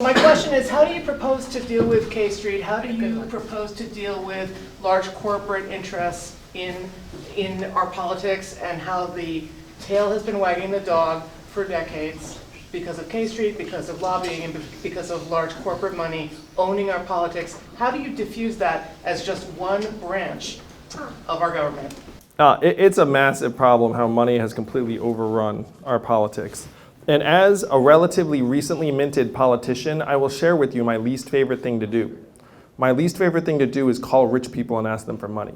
My question is, how do you propose to deal with K Street? How do you propose to deal with large corporate interests in our politics, and how the tail has been wagging the dog for decades because of K Street, because of lobbying, and because of large corporate money owning our politics? How do you diffuse that as just one branch of our government? It's a massive problem how money has completely overrun our politics. And as a relatively recently minted politician, I will share with you my least favorite thing to do. My least favorite thing to do is call rich people and ask them for money.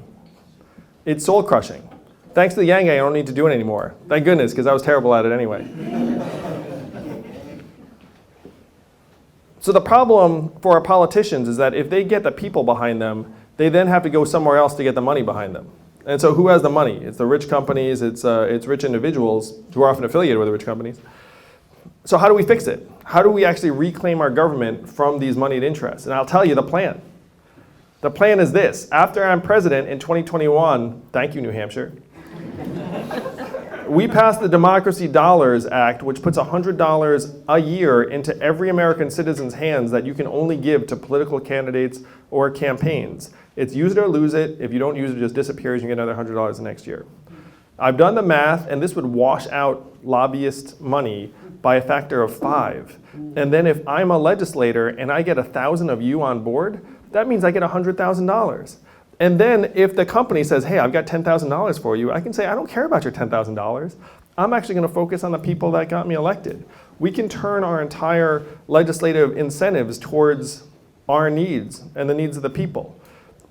It's soul crushing. Thanks to the Yang, I don't need to do it anymore. Thank goodness, because I was terrible at it anyway. So the problem for our politicians is that if they get the people behind them, they then have to go somewhere else to get the money behind them. And so who has the money? It's the rich companies, it's rich individuals who are often affiliated with the rich companies. So how do we fix it? How do we actually reclaim our government from these moneyed interests? And I'll tell you the plan. The plan is this. After I'm president in 2021, thank you, New Hampshire, we passed the Democracy Dollars Act, which puts $100 a year into every American citizen's hands that you can only give to political candidates or campaigns. It's use it or lose it. If you don't use it, it just disappears. You get another $100 the next year. I've done the math, and this would wash out lobbyist money by a factor of 5. And then if I'm a legislator and I get 1,000 of you on board, that means I get $100,000. And then if the company says, hey, I've got $10,000 for you, I can say, I don't care about your $10,000. I'm actually going to focus on the people that got me elected. We can turn our entire legislative incentives towards our needs and the needs of the people.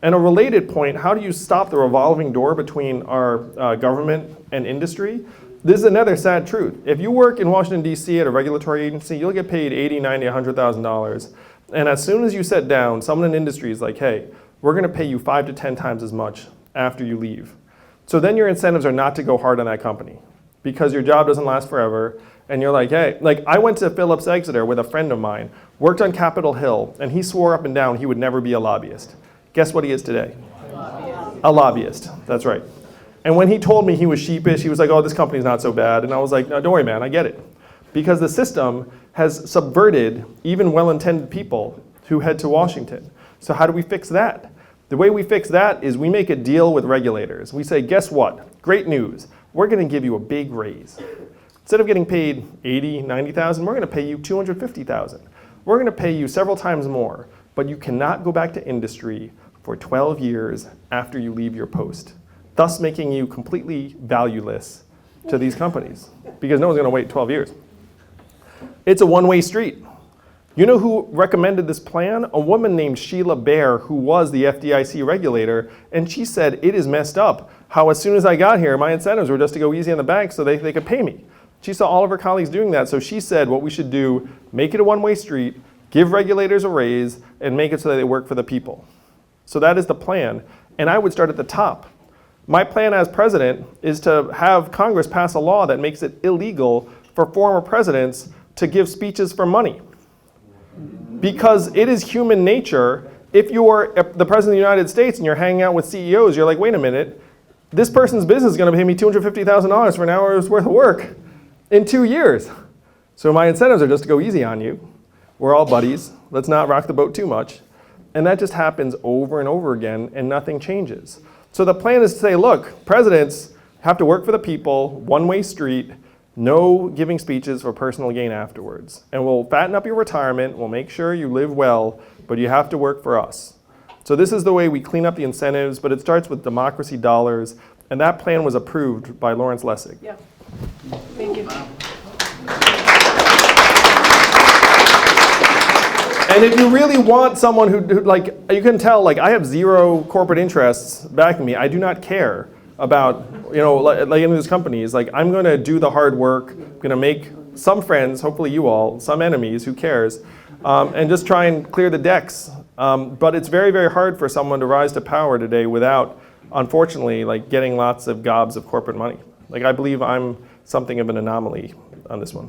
And a related point, how do you stop the revolving door between our government and industry? This is another sad truth. If you work in Washington, D.C. at a regulatory agency, you'll get paid $80,000, $90,000, $100,000. And as soon as you sit down, someone in industry is like, hey, we're going to pay you 5 to 10 times as much after you leave. So then your incentives are not to go hard on that company because your job doesn't last forever. And you're like, hey, like I went to Phillips Exeter with a friend of mine, worked on Capitol Hill, and he swore up and down he would never be a lobbyist. Guess what he is today? A lobbyist, that's right. And when he told me he was sheepish, he was like, oh, this company's not so bad. And I was like, no, don't worry, man, I get it. Because the system has subverted even well-intended people who head to Washington. So how do we fix that? The way we fix that is we make a deal with regulators. We say, guess what? Great news. We're going to give you a big raise. Instead of getting paid $80,000, $90,000, we're going to pay you $250,000. We're going to pay you several times more, but you cannot go back to industry for 12 years after you leave your post, thus making you completely valueless to these companies because no one's going to wait 12 years. It's a one-way street. You know who recommended this plan? A woman named Sheila Bair, who was the FDIC regulator, and she said, it is messed up how as soon as I got here, my incentives were just to go easy on the bank so they could pay me. She saw all of her colleagues doing that, so she said what we should do, make it a one-way street, give regulators a raise, and make it so that they work for the people. So that is the plan, and I would start at the top. My plan as president is to have Congress pass a law that makes it illegal for former presidents to give speeches for money. Because it is human nature, if you are the president of the United States and you're hanging out with CEOs, you're like, wait a minute, this person's business is going to pay me $250,000 for an hour's worth of work in 2 years. So my incentives are just to go easy on you. We're all buddies. Let's not rock the boat too much. And that just happens over and over again, and nothing changes. So the plan is to say, look, presidents have to work for the people, one-way street, no giving speeches for personal gain afterwards. And we'll fatten up your retirement, we'll make sure you live well, but you have to work for us. So this is the way we clean up the incentives, but it starts with Democracy Dollars, and that plan was approved by Lawrence Lessig. Yeah. Thank you. And if you really want someone who like, you can tell, like, I have zero corporate interests backing me. I do not care about, like any of these companies. Like, I'm going to do the hard work. I'm going to make some friends, hopefully you all, some enemies, who cares, and just try and clear the decks. But it's very, very hard for someone to rise to power today without, unfortunately, like getting lots of gobs of corporate money. Like, I believe I'm something of an anomaly on this one.